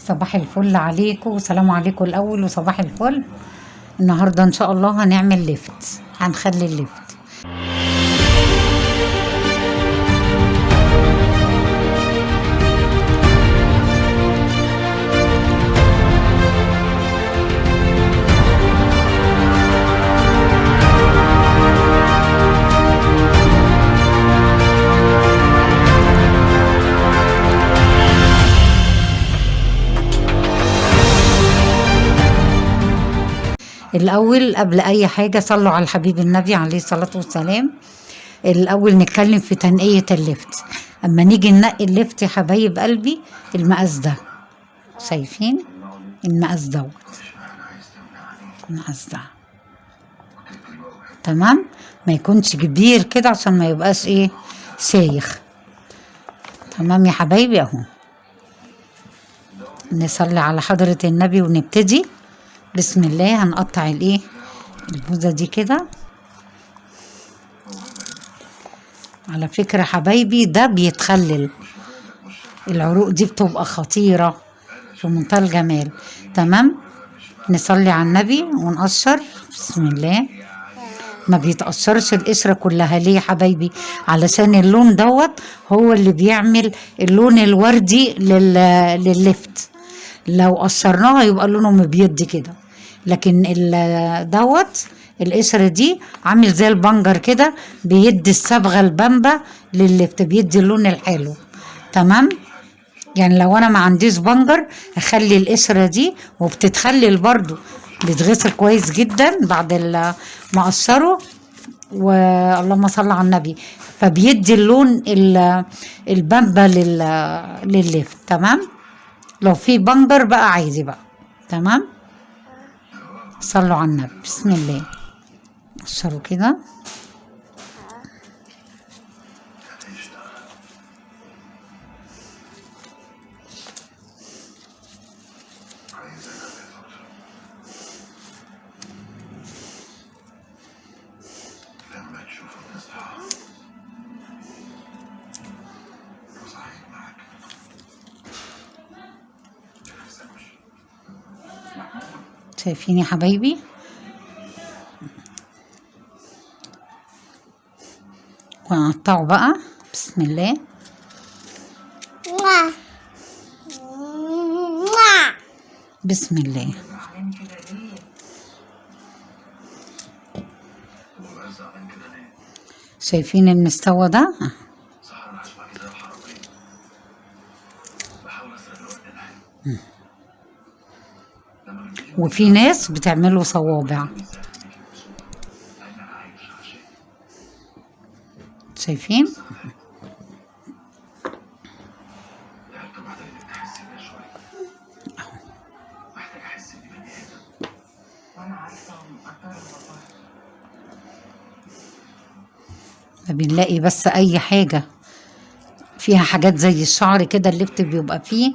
صباح الفل عليكم وسلام عليكم الاول وصباح الفل. النهارده ان شاء الله هنعمل ليفت، هنخلي الليفت. الاول قبل اي حاجه صلوا على الحبيب النبي عليه الصلاه والسلام. الاول نتكلم في تنقيه الليفت. اما نيجي ننقي الليفت يا حبايب قلبي، المقاس ده، شايفين المقاس دوت، المقاس ده تمام، ما يكونش كبير كده عشان ما يبقاش ايه شايخ. تمام يا حبايبي، اهو نصلي على حضرة النبي ونبتدي. بسم الله. هنقطع الايه البوزة دي كده. على فكرة حبايبي ده بيتخلل، العروق دي بتبقى خطيرة في منتهى الجمال. تمام، نصلي على النبي ونقشر. بسم الله. ما بيتقشرش القشرة كلها ليه يا حبايبي؟ علشان اللون دوت هو اللي بيعمل اللون الوردي لللفت. لو قشرناها يبقى لونه مبيض كده، لكن دوت القشرة دي عامل زي البنجر كده، بيدي الصبغة البامبة لللفت، بيدي اللون الحلو. تمام، يعني لو انا ما عنديش بنجر اخلي القشرة دي، وبتتخلل برضو، بيتغسل كويس جدا بعد ما اقشره، واللهم صل على النبي، فبيدي اللون البامبة لللفت. تمام، لو في بنجر بقى عايزي بقى. تمام، صلوا على النبي. بسم الله. قشروا كده. شايفين يا حبايبي؟ ونقطعه بقى. بسم الله. بسم الله. شايفين المستوى ده؟ وفي ناس بتعمله صوابع، شايفين؟ بنلاقي بس اي حاجة فيها حاجات زي الشعر كده، اللفت بيبقى فيه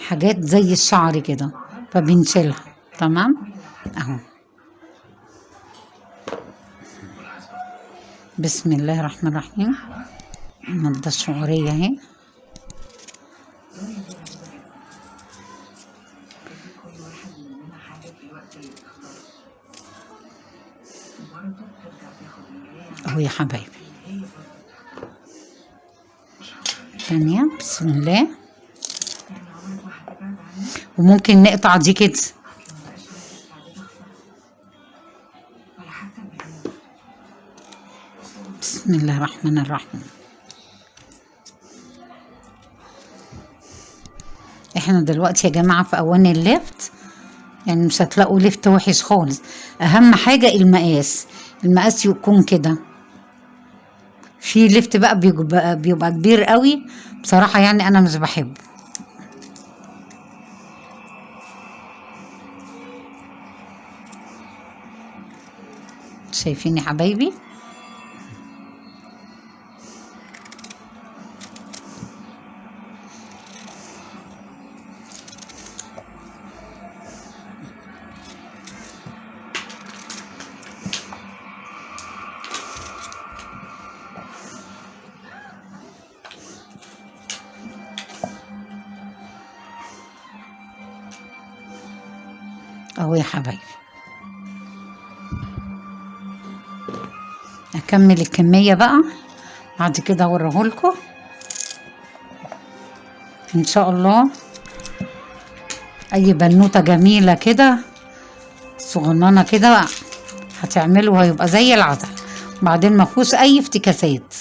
حاجات زي الشعر كده فبنشيلها. تمام، اهو. بسم الله الرحمن الرحيم. المادة الشعرية اهي. اهو يا حبايبي. ثانية. بسم الله. وممكن نقطع دي كده. بسم الله الرحمن الرحيم. احنا دلوقتي يا جماعة في اوان اللفت، يعني مش هتلاقوا لفت وحش خالص. اهم حاجة المقاس، المقاس يكون كده. في لفت بقى بيبقى كبير قوي بصراحة، يعني انا مش بحبه. شايفين يا حبايبي؟ اهو يا حبايبي. اكمل الكمية بقى بعد كده اوريهولكم ان شاء الله. اي بنوتة جميلة كده صغننة كده هتعمله وهيبقى زي العسل، بعدين ما فيهوش اي افتكاسات.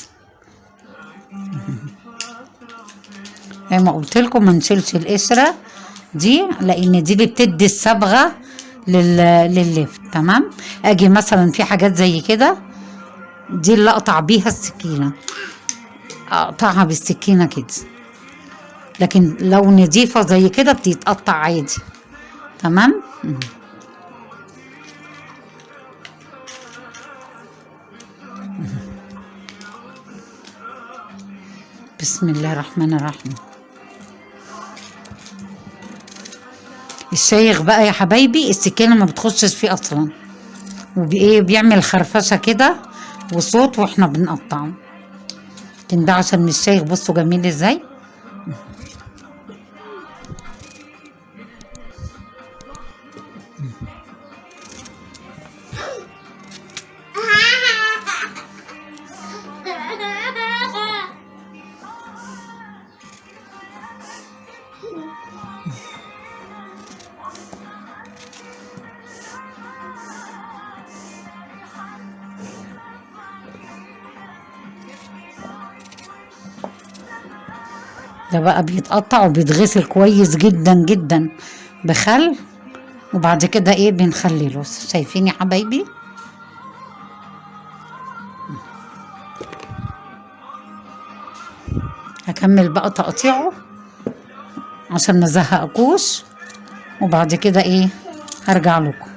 زي ما قلت لكم ما نشيلش القشرة دي لان دي اللي بتدي الصبغة لللفت. تمام. اجي مثلا في حاجات زي كده دي اللي اقطع بيها السكينة، اقطعها بالسكينة كده، لكن لو نضيفة زي كده بتتقطع عادي. تمام. بسم الله الرحمن الرحيم. الشايغ بقى يا حبايبي السكينة ما بتخشش فيه اصلا، وبايه بيعمل خرفشة كده وصوت واحنا بنقطعه. لكن ده عشان مش شايغ. بصوا جميل ازاي. ده بقى بيتقطع وبيتغسل كويس جدا جدا بخل، وبعد كده ايه بنخلله. شايفين يا حبايبي. هكمل بقى تقطيعه عشان ما ازهقكوش، وبعد كده ايه هرجع لكم.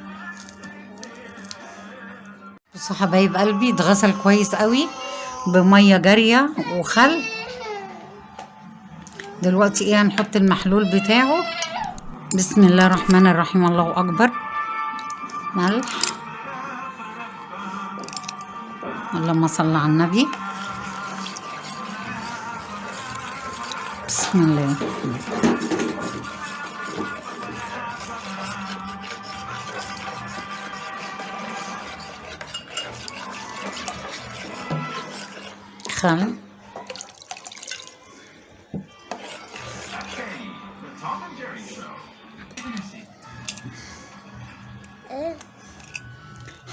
بصوا حبايب قلبي اتغسل كويس قوي بميه جاريه وخل. دلوقتي ايه هنحط المحلول بتاعه. بسم الله الرحمن الرحيم. الله اكبر. ملح. اللهم صل على النبي. بسم الله. خل.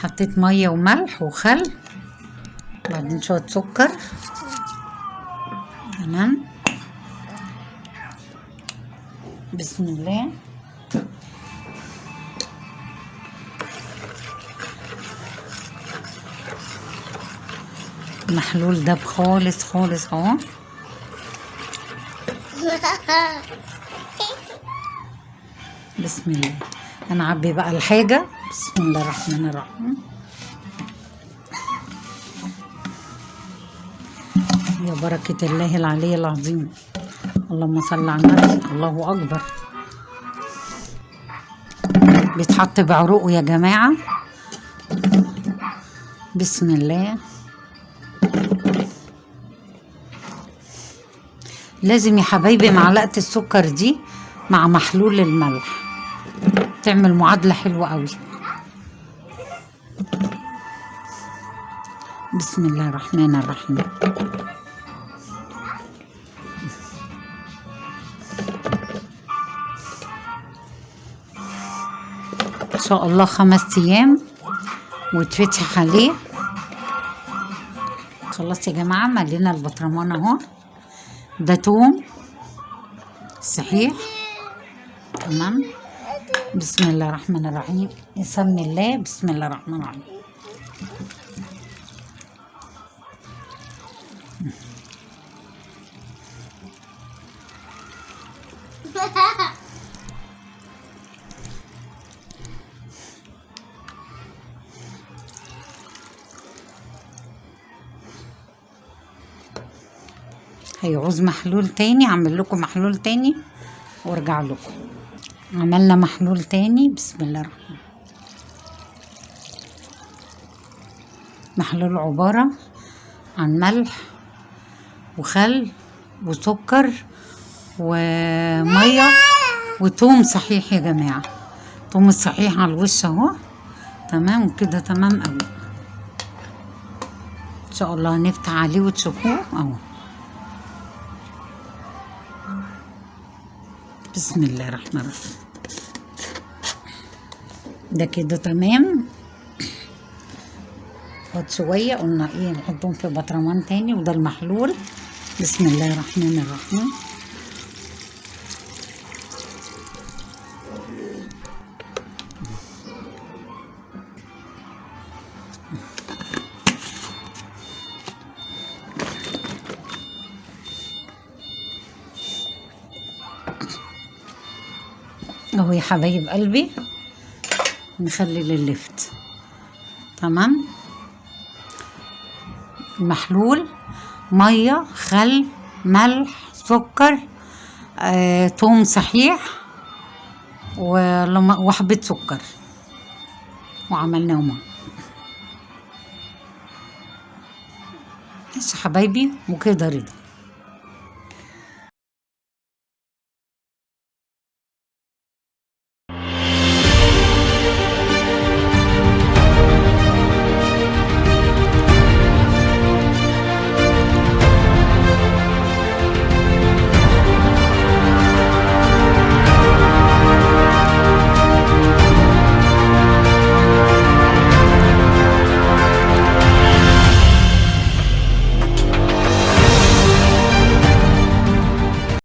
حطيت ميه وملح وخل، بعدين شويه سكر. تمام. بسم الله. المحلول ده خالص خالص اهو. بسم الله. هنعبي بقى الحاجة. بسم الله الرحمن الرحيم. يا بركة الله العلي العظيم. اللهم صل على النبي. الله أكبر. بيتحط بعروقه يا جماعة. بسم الله. لازم يا حبايبي معلقة السكر دي مع محلول الملح تعمل معادلة حلوة قوي. بسم الله الرحمن الرحيم. ان شاء الله 5 ايام وتفتح عليه. خلاص يا جماعة ملينا البطرمان اهو. ده توم صحيح. تمام. بسم الله الرحمن الرحيم. نسمي الله. بسم الله الرحمن الرحيم. هيعوز محلول تاني. اعمل لكم محلول تاني وارجع لكم. عملنا محلول تاني. بسم الله الرحمن. محلول عبارة عن ملح وخل وسكر ومية وتوم صحيح يا جماعة. توم الصحيح على الوش اهو. تمام وكده تمام اوي. ان شاء الله هنفتح عليه وتشوفوه اهو. بسم الله الرحمن الرحيم. ده كده تمام. فاض شوية قلنا ايه نحطهم في بطرمان تاني. وده المحلول. بسم الله الرحمن الرحيم. اهو يا حبايب قلبي نخلي لللفت. تمام. المحلول ميه، خل، ملح، سكر، توم صحيح وحبة سكر وعملناهم. ماشي حبايبي وكده رضا.